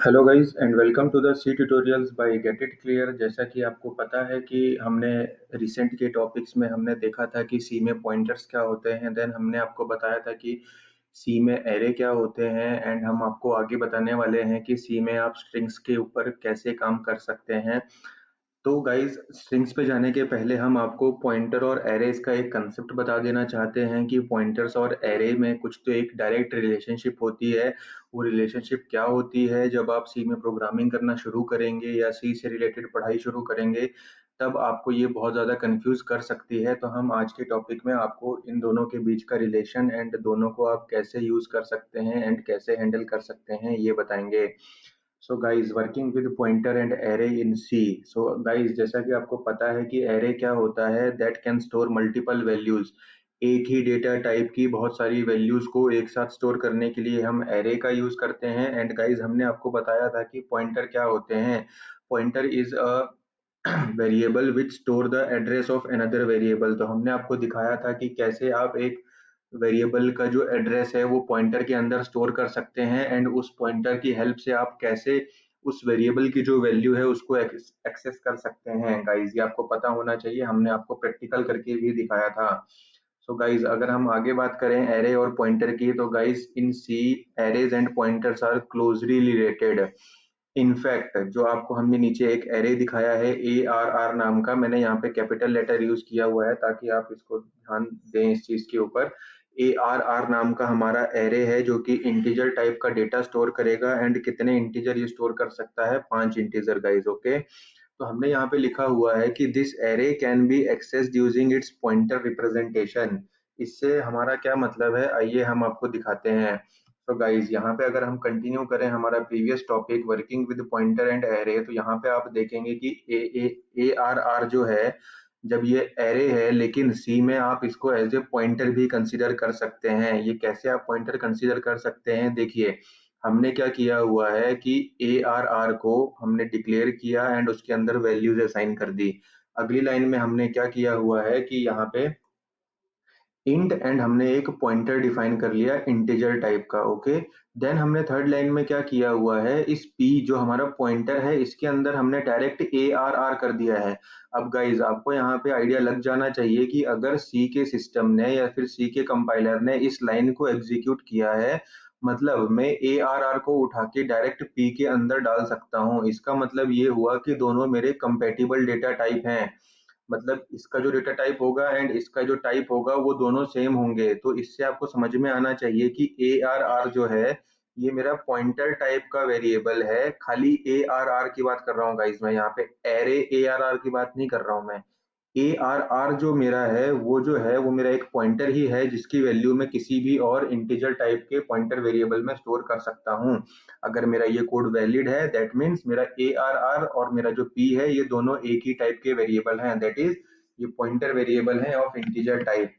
Hello guys and welcome to the C tutorials by get it clear. जैसा कि आपको पता है कि हमने रिसेंट के टॉपिक्स में हमने देखा था कि सी में पॉइंटर्स क्या होते हैं। देन हमने आपको बताया था कि सी में एरे क्या होते हैं एंड हम आपको आगे बताने वाले हैं कि सी में आप स्ट्रिंग्स के ऊपर कैसे काम कर सकते हैं। तो गाइस स्ट्रिंग्स पे जाने के पहले हम आपको पॉइंटर और एरेज का एक कंसेप्ट बता देना चाहते हैं कि पॉइंटर्स और एरे में कुछ तो एक डायरेक्ट रिलेशनशिप होती है। वो रिलेशनशिप क्या होती है, जब आप सी में प्रोग्रामिंग करना शुरू करेंगे या सी से रिलेटेड पढ़ाई शुरू करेंगे तब आपको ये बहुत ज़्यादा कंफ्यूज कर सकती है। तो हम आज के टॉपिक में आपको इन दोनों के बीच का रिलेशन एंड दोनों को आप कैसे यूज कर सकते हैं एंड कैसे हैंडल कर सकते हैं ये बताएंगे। So guys working with pointer and array in C. So guys जैसा कि आपको पता है कि एरे क्या होता है, that can store multiple values. एक ही डेटा टाइप की बहुत सारी वैल्यूज को एक साथ स्टोर करने के लिए हम एरे का यूज करते हैं। एंड गाइस हमने आपको बताया था कि पॉइंटर क्या होते हैं। Pointer is a variable which store the address of another variable. तो हमने आपको दिखाया था कि कैसे आप एक वेरिएबल का जो एड्रेस है वो पॉइंटर के अंदर स्टोर कर सकते हैं एंड उस पॉइंटर की हेल्प से आप कैसे उस वेरिएबल की जो वैल्यू है उसको एक्सेस कर सकते हैं। गाइस ये आपको पता होना चाहिए, हमने आपको प्रैक्टिकल करके भी दिखाया था। सो गाइस अगर हम आगे बात करें एरे और पॉइंटर की, तो guys in C arrays and pointers are closely related. In fact जो आपको हमने नीचे एक एरे दिखाया है ए आर आर नाम का, मैंने यहाँ पे कैपिटल लेटर यूज किया हुआ है ताकि आप इसको ध्यान दें इस चीज के ऊपर। ए आर आर नाम का हमारा एरे है जो कि इंटीजर टाइप का डेटा स्टोर करेगा। एंड कितने इंटीजर ये स्टोर कर सकता है? 5 इंटीजर गाइस। ओके, तो हमने यहाँ पे लिखा हुआ है कि this array can be accessed using its pointer representation. इससे हमारा क्या मतलब है, आइए हम आपको दिखाते हैं। तो गाइज यहाँ पे अगर हम कंटिन्यू करें हमारा previous topic working with pointer and array, तो यहाँ पे आप देखेंगे कि ए आर आर जो है, जब ये एरे है लेकिन सी में आप इसको एज ए पॉइंटर भी कंसीडर कर सकते हैं। ये कैसे आप पॉइंटर कंसीडर कर सकते हैं, देखिए हमने क्या किया हुआ है कि ए आर आर को हमने डिक्लेयर किया एंड उसके अंदर वैल्यूज असाइन कर दी। अगली लाइन में हमने क्या किया हुआ है कि यहाँ पे इंट एंड हमने एक पॉइंटर डिफाइन कर लिया इंटीजर टाइप का। ओके, देन हमने थर्ड लाइन में क्या किया हुआ है, इस p जो हमारा पॉइंटर है इसके अंदर हमने डायरेक्ट ए आर आर कर दिया है। अब गाइज आपको यहाँ पे आइडिया लग जाना चाहिए कि अगर सी के सिस्टम ने या फिर सी के कंपाइलर ने इस लाइन को एग्जीक्यूट किया है, मतलब मैं ए आर आर को उठा के डायरेक्ट p के अंदर डाल सकता हूँ। इसका मतलब ये हुआ कि दोनों मेरे कंपेटिबल डेटा टाइप हैं। मतलब इसका जो डेटा टाइप होगा एंड इसका जो टाइप होगा वो दोनों सेम होंगे। तो इससे आपको समझ में आना चाहिए कि ए आर आर जो है ये मेरा पॉइंटर टाइप का वेरिएबल है। खाली ए आर आर की बात कर रहा हूँ गाइस, मैं यहाँ पे एरे ए आर आर की बात नहीं कर रहा हूँ। मैं ए आर आर जो मेरा है वो जो है वो मेरा एक पॉइंटर ही है जिसकी वैल्यू मैं किसी भी और इंटीजर टाइप के पॉइंटर वेरिएबल में स्टोर कर सकता हूँ। अगर मेरा ये कोड वैलिड है दैट मीन्स मेरा ए आर आर और मेरा जो पी है ये दोनों एक ही टाइप के वेरिएबल हैं, दैट इज ये पॉइंटर वेरिएबल है ऑफ इंटीजर टाइप।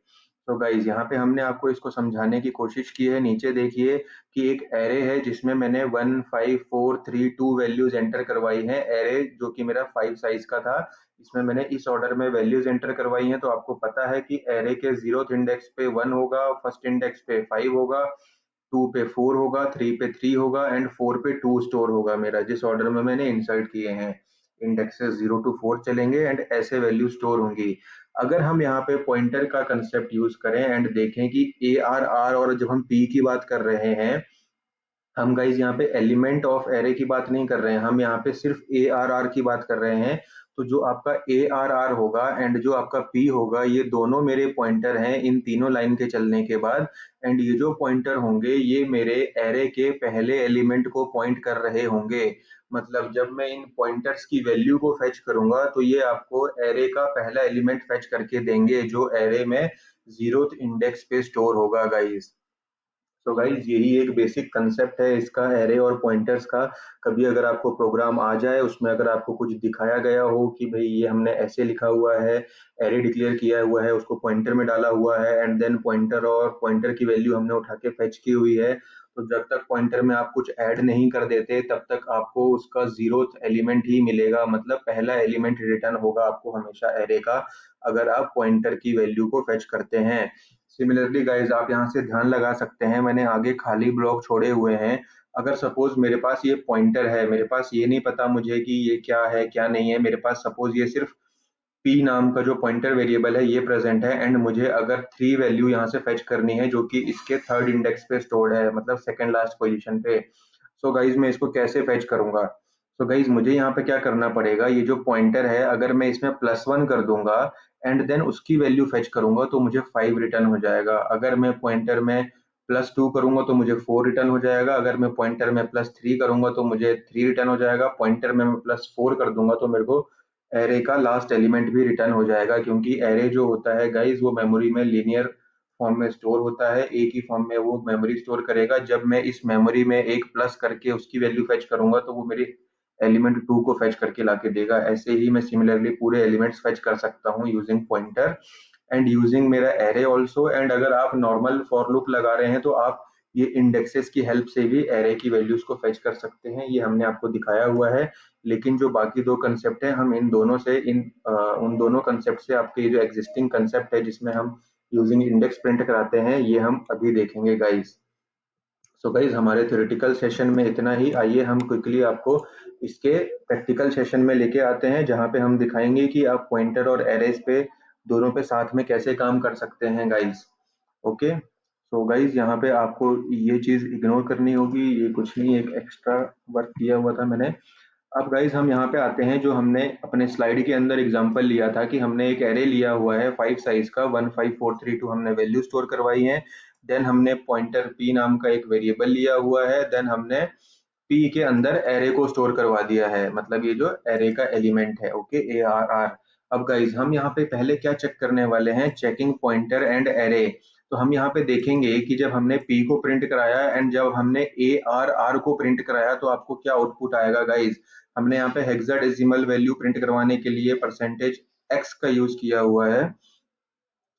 तो गाइज यहाँ पे हमने आपको इसको समझाने की कोशिश की है। नीचे देखिए कि एक एरे है जिसमें मैंने 1 5 4 3 2 वैल्यूज एंटर करवाई हैं। एरे जो कि मेरा 5 साइज का था, इसमें मैंने इस ऑर्डर में वैल्यूज एंटर करवाई हैं। तो आपको पता है कि एरे के 0th इंडेक्स पे 1 होगा, फर्स्ट इंडेक्स पे 5 होगा, 2 पे 4 होगा, 3 पे 3 होगा एंड 4 पे 2 स्टोर होगा मेरा, जिस ऑर्डर में मैंने इंसर्ट किए हैं। इंडेक्सेस 0 to 4 चलेंगे एंड ऐसे वैल्यू स्टोर होंगी। अगर हम यहाँ पे पॉइंटर का कंसेप्ट यूज करें एंड देखें कि ए आर आर और जब हम पी की बात कर रहे हैं, हम गाइज यहाँ पे एलिमेंट ऑफ एरे की बात नहीं कर रहे हैं, हम यहाँ पे सिर्फ ए आर आर की बात कर रहे हैं। तो जो आपका ए आर आर होगा एंड जो आपका पी होगा ये दोनों मेरे पॉइंटर हैं इन तीनों लाइन के चलने के बाद। एंड ये जो पॉइंटर होंगे ये मेरे एरे के पहले एलिमेंट को पॉइंट कर रहे होंगे। मतलब जब मैं इन पॉइंटर्स की वैल्यू को फेच करूंगा तो ये आपको एरे का पहला एलिमेंट फेच करके देंगे जो एरे में 0th इंडेक्स पे स्टोर होगा गाइज। तो गाइज यही एक बेसिक कंसेप्ट है इसका, एरे और पॉइंटर्स का। कभी अगर आपको प्रोग्राम आ जाए उसमें अगर आपको कुछ दिखाया गया हो कि भाई ये हमने ऐसे लिखा हुआ है, एरे डिक्लेयर किया हुआ है, उसको पॉइंटर में डाला हुआ है एंड देन पॉइंटर और पॉइंटर की वैल्यू हमने उठा के फेच की हुई है, तो जब तक पॉइंटर में आप कुछ ऐड नहीं कर देते तब तक आपको उसका 0th एलिमेंट ही मिलेगा। मतलब पहला एलिमेंट रिटर्न होगा आपको हमेशा एरे का, अगर आप पॉइंटर की वैल्यू को फेच करते हैं। सिमिलरली गाइज आप यहाँ से ध्यान लगा सकते हैं, मैंने आगे खाली ब्लॉक छोड़े हुए हैं। अगर सपोज मेरे पास ये पॉइंटर है, मेरे पास ये नहीं पता मुझे कि ये क्या है क्या नहीं है, मेरे पास सपोज ये सिर्फ पी नाम का जो पॉइंटर वेरिएबल है ये प्रेजेंट है, एंड मुझे अगर 3 वैल्यू यहाँ से फेच करनी है जो कि इसके थर्ड इंडेक्स पे स्टोर्ड है, मतलब सेकंड लास्ट पोजीशन पे। सो गाइज मैं इसको कैसे फेच करूंगा? सो गाइज मुझे यहाँ पे क्या करना पड़ेगा, ये जो पॉइंटर है अगर मैं इसमें +1 कर दूंगा एंड देन उसकी वैल्यू फेच करूंगा तो मुझे 5 रिटर्न हो जाएगा। अगर मैं पॉइंटर में +2 करूंगा तो मुझे 4 रिटर्न हो जाएगा। अगर मैं पॉइंटर में +3 करूंगा तो मुझे 3 रिटर्न हो जाएगा। पॉइंटर में मैं +4 कर दूंगा तो मेरे को एरे का लास्ट एलिमेंट भी रिटर्न हो जाएगा, क्योंकि एरे जो होता है गाइज वो मेमोरी में लीनियर फॉर्म में स्टोर होता है, एक ही फॉर्म में वो मेमोरी स्टोर करेगा। जब मैं इस मेमोरी में एक प्लस करके उसकी वैल्यू फेच करूंगा तो वो मेरी एलिमेंट 2 को फेच करके लाके देगा। ऐसे ही मैं सिमिलरली पूरे एलिमेंट्स फेच कर सकता हूँ यूजिंग पॉइंटर एंड यूजिंग मेरा एरे ऑल्सो। एंड अगर आप नॉर्मल फॉर लूप लगा रहे हैं तो आप ये इंडेक्सेस की हेल्प से भी एरे की वैल्यूज को फेच कर सकते हैं, ये हमने आपको दिखाया हुआ है। लेकिन जो बाकी दो कंसेप्ट है हम इन दोनों से उन दोनों कंसेप्ट से आपके ये जो एग्जिस्टिंग कंसेप्ट है जिसमें हम यूजिंग इंडेक्स प्रिंट कराते हैं ये हम अभी देखेंगे गाइस। सो गाइस हमारे थ्योरेटिकल सेशन में इतना ही। आइए हम क्विकली आपको इसके प्रैक्टिकल सेशन में लेके आते हैं जहाँ पे हम दिखाएंगे कि आप पॉइंटर और एरेज पे दोनों पे साथ में कैसे काम कर सकते हैं गाइस। ओके, सो गाइस यहाँ पे आपको ये चीज इग्नोर करनी होगी, ये कुछ नहीं, एक एक्स्ट्रा वर्क किया हुआ था मैंने। अब गाइस हम यहाँ पे आते हैं, जो हमने अपने स्लाइड के अंदर एग्जांपल लिया था कि हमने एक एरे लिया हुआ है 5 साइज का, 15432 हमने वैल्यू स्टोर करवाई है। देन हमने पॉइंटर पी नाम का एक वेरिएबल लिया हुआ है। देन हमने पी के अंदर एरे को स्टोर करवा दिया है, मतलब ये जो एरे का एलिमेंट है। Okay, ARR। अब गाइज हम यहाँ पे पहले क्या चेक करने वाले हैं, चेकिंग पॉइंटर एंड एरे। तो हम यहाँ पे देखेंगे कि जब हमने पी को प्रिंट कराया एंड जब हमने ARR को प्रिंट कराया तो आपको क्या आउटपुट आएगा गाइज। हमने यहाँ पे हेक्साडेसिमल वैल्यू प्रिंट करवाने के लिए %x का यूज किया हुआ है।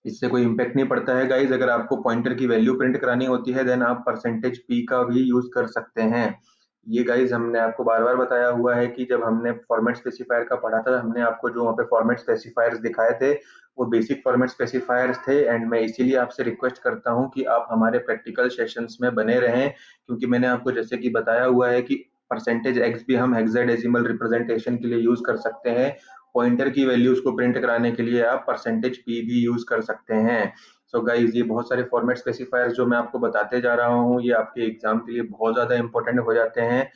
इससे कोई इम्पैक्ट नहीं पड़ता है गाइज। अगर आपको पॉइंटर की वैल्यू प्रिंट करानी होती है देन आप %p का भी यूज कर सकते हैं। ये गाइज हमने आपको बार बार बताया हुआ है कि जब हमने फॉर्मेट स्पेसिफायर का पढ़ा था हमने आपको जो वहाँ पे फॉर्मेट स्पेसिफायर्स दिखाए थे वो बेसिक फॉर्मेट स्पेसिफायर्स थे। एंड मैं इसीलिए आपसे रिक्वेस्ट करता हूँ कि आप हमारे प्रैक्टिकल सेशंस में बने रहें, क्योंकि मैंने आपको जैसे कि बताया हुआ है कि %x भी हम हेक्साडेसिमल रिप्रेजेंटेशन के लिए यूज कर सकते हैं। पॉइंटर की वैल्यूज को प्रिंट कराने के लिए आप %p भी यूज कर सकते हैं। सो गाइज ये बहुत सारे फॉर्मेट स्पेसिफायर्स जो मैं आपको बताते जा रहा हूँ ये आपके एग्जाम के लिए बहुत ज्यादा इंपॉर्टेंट हो जाते हैं।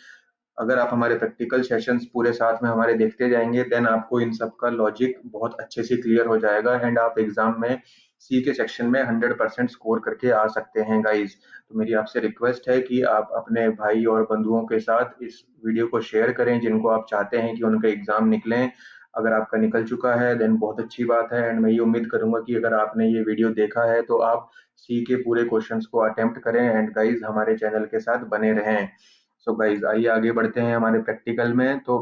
अगर आप हमारे प्रैक्टिकल सेशंस पूरे साथ में हमारे देखते जाएंगे देन आपको इन सब का लॉजिक बहुत अच्छे से क्लियर हो जाएगा एंड आप एग्जाम में सी के सेक्शन में 100% स्कोर करके आ सकते हैं गाइज। तो मेरी आपसे रिक्वेस्ट है कि आप अपने भाई और बंधुओं के साथ इस वीडियो को शेयर करें जिनको आप चाहते हैं कि उनका एग्जाम निकलें। अगर आपका निकल चुका है देन बहुत अच्छी बात है, एंड मैं ये उम्मीद करूंगा कि अगर आपने ये वीडियो देखा है तो आप सी के पूरे क्वेश्चंस को अटेम्प्ट करें एंड गाइज हमारे चैनल के साथ बने रहें। सो गाइज आइए आगे बढ़ते हैं हमारे प्रैक्टिकल में। तो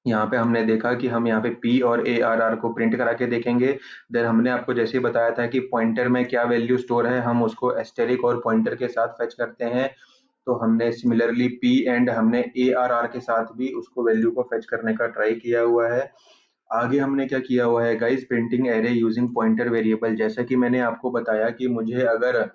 यहाँ पे हमने देखा कि हम यहाँ पे पी और ARR को प्रिंट करा के देखेंगे। देन हमने आपको जैसे ही बताया था कि पॉइंटर में क्या वैल्यू स्टोर है हम उसको एस्टेरिक और पॉइंटर के साथ फेच करते हैं। तो हमने सिमिलरली पी एंड हमने ARR के साथ भी उसको वैल्यू को फेच करने का ट्राई किया हुआ है। आगे हमने क्या किया हुआ है guys, printing array using pointer variable. जैसा कि मैंने आपको बताया कि मुझे अगर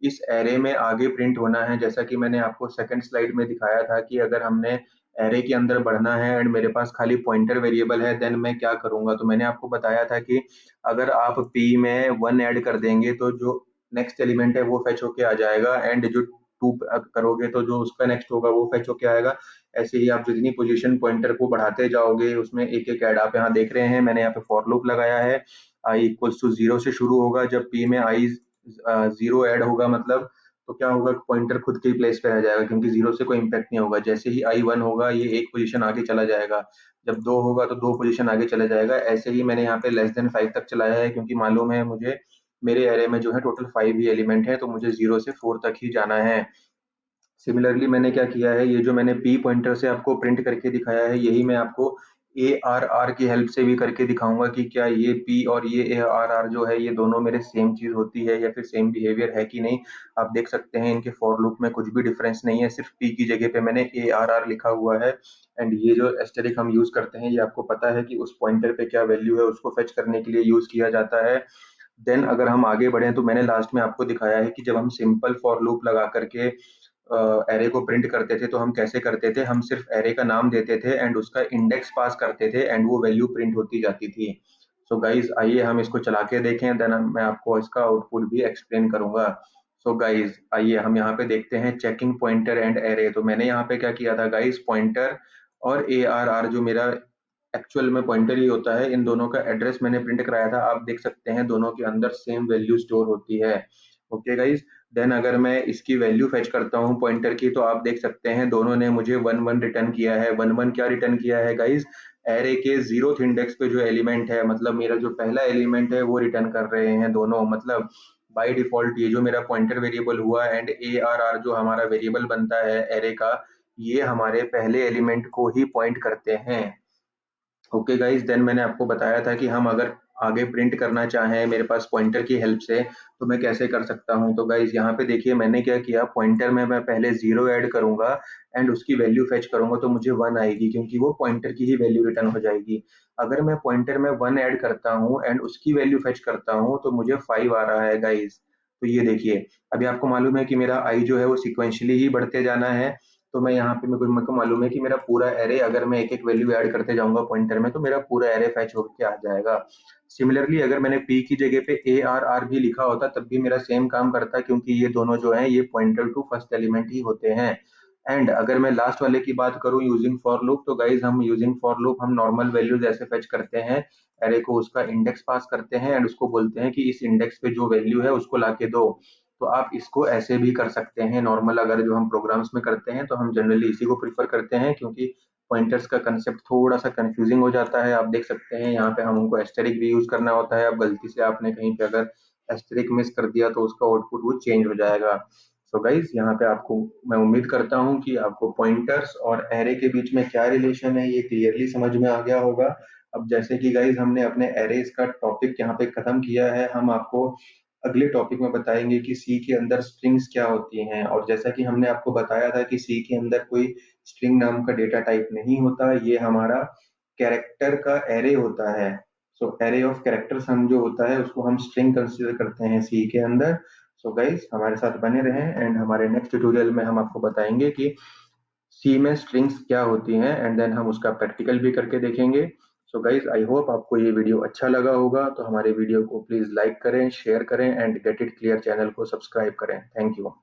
इस एरे में आगे प्रिंट होना है, जैसा कि मैंने आपको सेकंड स्लाइड में दिखाया था कि अगर हमने एरे के अंदर बढ़ना है एंड मेरे पास खाली पॉइंटर वेरिएबल है देन मैं क्या करूंगा। तो मैंने आपको बताया था कि अगर आप पी में 1 ऐड कर देंगे तो जो नेक्स्ट एलिमेंट है वो फेच होके आ जाएगा, एंड जो 2 करोगे तो जो उसका नेक्स्ट होगा वो फेच होके आएगा। ऐसे ही आप जितनी पोजीशन पॉइंटर को बढ़ाते जाओगे उसमें एक एक ऐड आप यहाँ देख रहे हैं। मैंने यहाँ पे फॉर लूप लगाया है, i=0 से शुरू होगा। जब p में i 0 ऐड होगा मतलब तो क्या होगा, पॉइंटर खुद के ही प्लेस पे रह जाएगा क्योंकि 0 से कोई इम्पैक्ट नहीं होगा। जैसे ही i 1 होगा ये एक पोजीशन आगे चला जाएगा, जब 2 होगा तो 2 पोजीशन आगे चला जाएगा। ऐसे ही मैंने यहाँ पे <5 तक चलाया है क्योंकि मालूम है मुझे मेरे एरे में जो है टोटल 5 ही एलिमेंट है तो मुझे 0 से 4 तक ही जाना है। सिमिलरली मैंने क्या किया है, ये जो मैंने पी पॉइंटर से आपको प्रिंट करके दिखाया है यही मैं आपको ARR की हेल्प से भी करके दिखाऊंगा कि क्या ये पी और ये ARR जो है ये दोनों मेरे सेम चीज होती है या फिर सेम बिहेवियर है कि नहीं। आप देख सकते हैं इनके फॉर लूप में कुछ भी डिफरेंस नहीं है, सिर्फ पी की जगह पे मैंने ARR लिखा हुआ है। एंड ये जो एस्टेरिक हम यूज करते हैं ये आपको पता है कि उस पॉइंटर पे क्या वैल्यू है उसको फेच करने के लिए यूज किया जाता है। देन अगर हम आगे बढ़े तो मैंने लास्ट में आपको दिखाया है कि जब हम सिंपल फॉर लूप लगा करके एरे को प्रिंट करते थे तो हम कैसे करते थे, हम सिर्फ एरे का नाम देते थे एंड उसका इंडेक्स पास करते थे एंड वो वैल्यू प्रिंट होती जाती थी। सो गाइज आइए हम इसको चला के देखें, देन मैं आपको इसका आउटपुट भी एक्सप्लेन करूंगा। सो गाइज आइए हम यहाँ पे देखते हैं चेकिंग पॉइंटर एंड एरे। तो मैंने यहाँ पे क्या किया था गाइज, पॉइंटर और ARR जो मेरा एक्चुअल में पॉइंटर ही होता है, इन दोनों का एड्रेस मैंने प्रिंट कराया था। आप देख सकते हैं दोनों के अंदर सेम वैल्यू स्टोर होती है। ओके गाइज, देन अगर मैं इसकी वैल्यू फेच करता हूँ पॉइंटर की, तो आप देख सकते हैं दोनों ने मुझे 1 1 रिटर्न किया है। 1 1 क्या रिटर्न किया है गाइज, एरे के 0th इंडेक्स पे जो एलिमेंट है, मतलब मेरा जो पहला एलिमेंट है वो रिटर्न कर रहे हैं दोनों। मतलब बाय डिफॉल्ट ये जो मेरा पॉइंटर वेरिएबल हुआ एंड ARR जो हमारा वेरिएबल बनता है एरे का, ये हमारे पहले एलिमेंट को ही पॉइंट करते हैं। ओके गाइस, देन मैंने आपको बताया था कि हम अगर आगे प्रिंट करना चाहें मेरे पास पॉइंटर की हेल्प से, तो मैं कैसे कर सकता हूं। तो गाइस यहाँ पे देखिए मैंने क्या किया, पॉइंटर में मैं पहले 0 ऐड करूंगा एंड उसकी वैल्यू फेच करूंगा तो मुझे 1 आएगी, क्योंकि वो पॉइंटर की ही वैल्यू रिटर्न हो जाएगी। अगर मैं पॉइंटर में 1 ऐड करता हूँ एंड उसकी वैल्यू फेच करता हूँ तो मुझे 5 आ रहा है गाइस। तो ये देखिए, अभी आपको मालूम है कि मेरा आई जो है वो सिक्वेंशली ही बढ़ते जाना है। तो मैं यहाँ पे मेरे को मालूम है कि मेरा पूरा एरे, अगर मैं एक एक वैल्यू ऐड करते जाऊंगा पॉइंटर में, तो मेरा पूरा एरे फैच होकर आ जाएगा। सिमिलरली अगर मैंने पी की जगह पे ARR भी लिखा होता तब भी मेरा सेम काम करता, क्योंकि ये दोनों जो हैं ये पॉइंटर टू फर्स्ट एलिमेंट ही होते हैं। एंड अगर मैं लास्ट वाले की बात करूं यूजिंग फॉर लूप, तो गाइज हम यूजिंग फॉर लूप हम नॉर्मल वैल्यूज ऐसे फेच करते हैं, एरे को उसका इंडेक्स पास करते हैं एंड उसको बोलते हैं कि इस इंडेक्स पे जो वैल्यू है उसको लाके दो। तो आप इसको ऐसे भी कर सकते हैं नॉर्मल, अगर जो हम प्रोग्राम्स में करते हैं तो हम जनरली इसी को प्रीफर करते हैं, क्योंकि पॉइंटर्स का कंसेप्ट थोड़ा सा कंफ्यूजिंग हो जाता है। आप देख सकते हैं यहाँ पे हमको एस्टेरिक भी यूज करना होता है। अब गलती से आपने कहीं पे अगर एस्टेरिक मिस कर दिया तो उसका आउटपुट वो चेंज हो जाएगा। सो गाइज यहाँ पे आपको, मैं उम्मीद करता हूँ कि आपको पॉइंटर्स और एरे के बीच में क्या रिलेशन है ये क्लियरली समझ में आ गया होगा। अब जैसे कि गाइज हमने अपने एरेज का टॉपिक यहाँ पे खत्म किया है, हम आपको अगले टॉपिक में बताएंगे कि सी के अंदर स्ट्रिंग्स क्या होती हैं। और जैसा कि हमने आपको बताया था कि सी के अंदर कोई स्ट्रिंग नाम का डेटा टाइप नहीं होता, ये हमारा कैरेक्टर का एरे होता है। सो एरे ऑफ कैरेक्टर्स हम जो होता है उसको हम स्ट्रिंग कंसीडर करते हैं सी के अंदर। सो गाइस हमारे साथ बने रहें एंड हमारे नेक्स्ट ट्यूटोरियल में हम आपको बताएंगे कि सी में स्ट्रिंग्स क्या होती हैं एंड देन हम उसका प्रैक्टिकल भी करके देखेंगे। सो गाइज आई होप आपको ये वीडियो अच्छा लगा होगा, तो हमारे वीडियो को प्लीज लाइक करें, शेयर करें and gate it clear channel को सब्सक्राइब करें। Thank you.